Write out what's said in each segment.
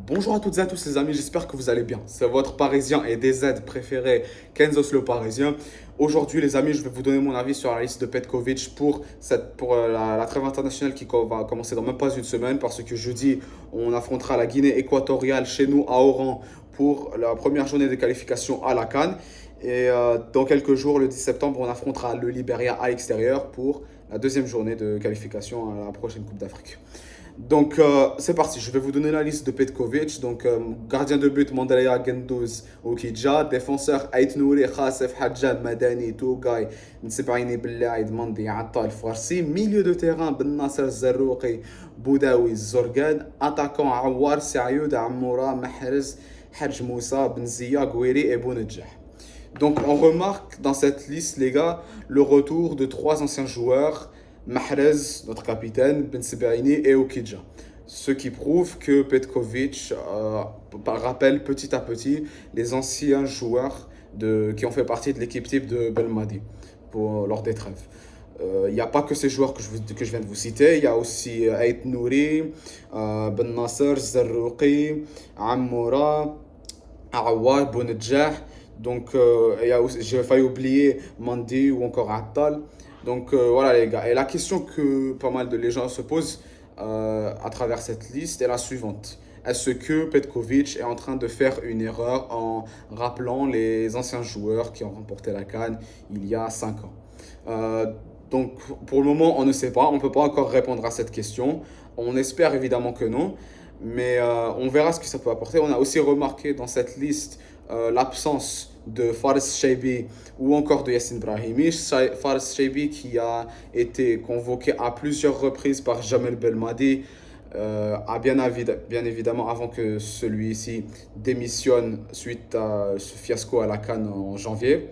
Bonjour à toutes et à tous les amis, j'espère que vous allez bien. C'est votre parisien et DZ préféré, Kenzos le parisien. Aujourd'hui les amis, je vais vous donner mon avis sur la liste de Petkovic pour la trêve internationale va commencer dans même pas une semaine parce que jeudi on affrontera la Guinée équatoriale chez nous à Oran pour la première journée de qualification à la CAN. Et dans quelques jours, le 10 septembre, on affrontera le Liberia à l'extérieur pour la deuxième journée de qualification à la prochaine Coupe d'Afrique. Donc, c'est parti. Je vais vous donner la liste de Petkovic. Donc, gardien de but, Mandalaya Gendouz Okidja. Défenseur, Ait Nouri, Khasef, Hadjan, Madani, Tougaï, Nsebaini Bellaïd, Mandi, Attal, Farsi. Milieu de terrain, Ben Nasser, Zarrouqi, Boudaoui, Zorgan. Attaquant, Awar, Sayoud, Amoura, Mahrez, Hadj Moussa, Benzia, Gouiri et Bounedjah. Donc on remarque dans cette liste, les gars, le retour de trois anciens joueurs, Mahrez, notre capitaine, Ben Sebaini et Okidja. Ce qui prouve que Petkovic rappelle petit à petit les anciens joueurs qui ont fait partie de l'équipe type de Belmadi lors des trêves. Il n'y a pas que ces joueurs que je viens de vous citer, il y a aussi Ait Nouri, Ben Nasser, Zarrouqi, Amoura, Awar, Bounedjah. Donc, j'ai failli oublier Mandi ou encore Attal. Donc, voilà les gars. Et la question que pas mal de les gens se posent à travers cette liste est la suivante. Est-ce que Petkovic est en train de faire une erreur en rappelant les anciens joueurs qui ont remporté la CAN il y a 5 ans? Euh, donc, pour le moment, on ne sait pas. On ne peut pas encore répondre à cette question. On espère évidemment que non. Mais on verra ce que ça peut apporter. On a aussi remarqué dans cette liste l'absence de Fares Shaibi ou encore de Yassine Brahimi. Fares Shaibi qui a été convoqué à plusieurs reprises par Jamel Belmadi, bien évidemment avant que celui-ci démissionne suite à ce fiasco à la CAN en janvier.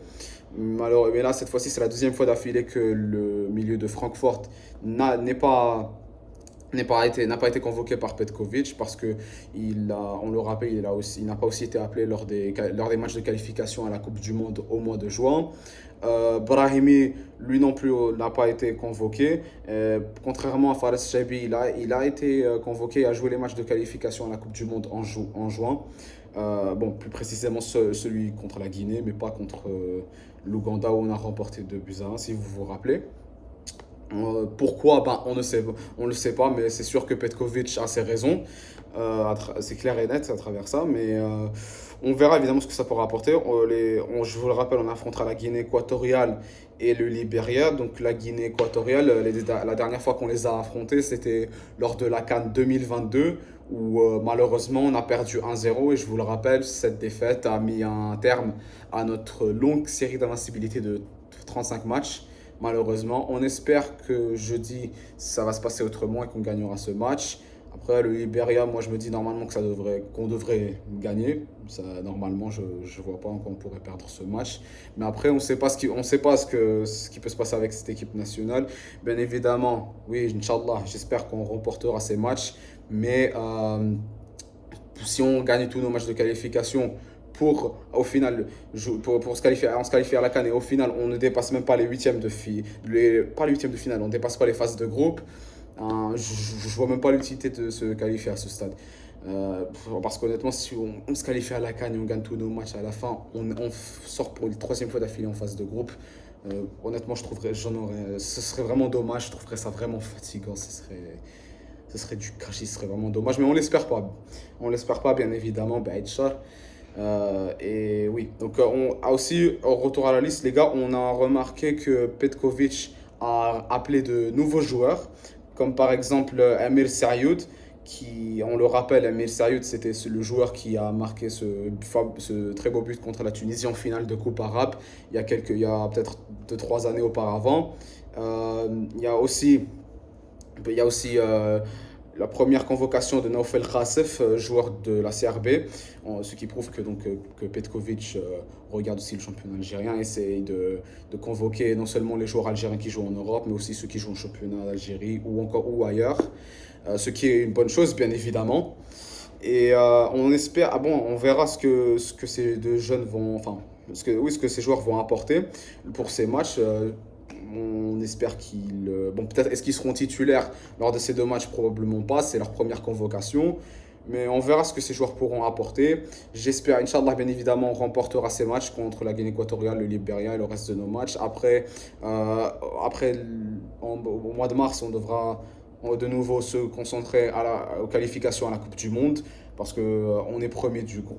Mais là, cette fois-ci, c'est la deuxième fois d'affilée que le milieu de Francfort n'est pas n'a pas été convoqué par Petkovic parce que on le rappelle, il n'a pas aussi été appelé lors des matchs de qualification à la Coupe du Monde au mois de juin. Brahimi, lui non plus, n'a pas été convoqué. Contrairement à Fares Shaibi, il a été convoqué à jouer les matchs de qualification à la Coupe du Monde en juin. Bon, plus précisément celui contre la Guinée, mais pas contre l'Ouganda où on a remporté 2-1, si vous vous rappelez. Pourquoi? Ben, on ne le sait pas, mais c'est sûr que Petkovic a ses raisons. C'est clair et net à travers ça, mais on verra évidemment ce que ça pourra apporter. Je vous le rappelle, on affrontera la Guinée équatoriale et le Libéria. Donc la Guinée équatoriale, la dernière fois qu'on les a affrontés, c'était lors de la CAN 2022, où malheureusement on a perdu 1-0. Et je vous le rappelle, cette défaite a mis un terme à notre longue série d'invincibilité de 35 matchs. Malheureusement, on espère que jeudi ça va se passer autrement et qu'on gagnera ce match. Après, le Liberia, moi je me dis normalement qu'on devrait gagner. Ça, normalement, je ne vois pas qu'on pourrait perdre ce match. Mais après, on ne sait pas ce qui peut se passer avec cette équipe nationale. Bien évidemment, oui, Inch'Allah, j'espère qu'on remportera ces matchs. Mais si on gagne tous nos matchs de qualification pour au final pour se qualifier à la CAN et au final on ne dépasse même pas les huitièmes pas les huitièmes de finale, on ne dépasse pas les phases de groupe. Je vois même pas l'utilité de se qualifier à ce stade. Parce qu'honnêtement, si on se qualifie à la CAN et on gagne tous nos matchs à la fin, on sort pour la troisième fois d'affilée en phase de groupe. Honnêtement, ce serait vraiment dommage, je trouverais ça vraiment fatigant, ce serait du gâchis, ce serait vraiment dommage, mais on l'espère pas. On l'espère pas, bien évidemment, Baïtchar. Et oui, donc aussi, au retour à la liste, les gars, on a remarqué que Petkovic a appelé de nouveaux joueurs, comme par exemple Amir Sarioud, qui, on le rappelle, Amir Sarioud, c'était le joueur qui a marqué ce très beau but contre la Tunisie en finale de Coupe arabe, il y a peut-être 2 3 années auparavant. Il y a aussi la première convocation de Naufel Khasef, joueur de la CRB, ce qui prouve que Petkovic regarde aussi le championnat algérien et essaye de convoquer non seulement les joueurs algériens qui jouent en Europe, mais aussi ceux qui jouent au championnat d'Algérie ou ailleurs, ce qui est une bonne chose, bien évidemment. Et on espère, ah bon, on verra ce que ces deux jeunes vont, enfin, ce que ces joueurs vont apporter pour ces matchs. On espère bon, peut-être est-ce qu'ils seront titulaires lors de ces 2 matchs? Probablement pas, c'est leur première convocation. Mais on verra ce que ces joueurs pourront apporter. J'espère, Inch'Allah, bien évidemment, on remportera ces matchs contre la Guinée équatoriale, le Libéria et le reste de nos matchs. Après au mois de mars, on devra de nouveau se concentrer aux qualifications à la Coupe du Monde parce qu'on est,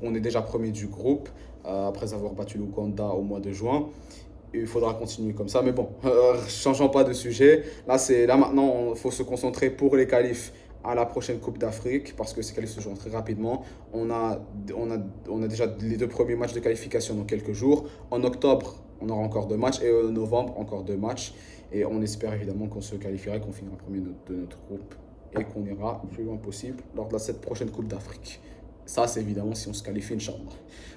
on est déjà premier du groupe après avoir battu l'Ouganda au mois de juin. Et il faudra continuer comme ça. Mais bon, changeons pas de sujet. Là maintenant, il faut se concentrer pour les qualifs à la prochaine Coupe d'Afrique parce que ces qualifs se jouent très rapidement. On a déjà les 2 premiers matchs de qualification dans quelques jours. En octobre, on aura encore 2 matchs et en novembre, encore 2 matchs. Et on espère évidemment qu'on se qualifiera, qu'on finira premier de notre groupe et qu'on ira le plus loin possible lors de cette prochaine Coupe d'Afrique. Ça, c'est évidemment si on se qualifie, Inch'Allah.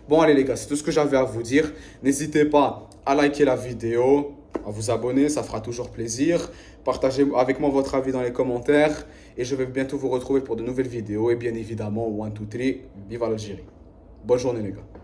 Bon, allez les gars, c'est tout ce que j'avais à vous dire. N'hésitez pas à liker la vidéo, à vous abonner, ça fera toujours plaisir. Partagez avec moi votre avis dans les commentaires. Et je vais bientôt vous retrouver pour de nouvelles vidéos. Et bien évidemment, 1, 2, 3, vive l'Algérie. Bonne journée les gars.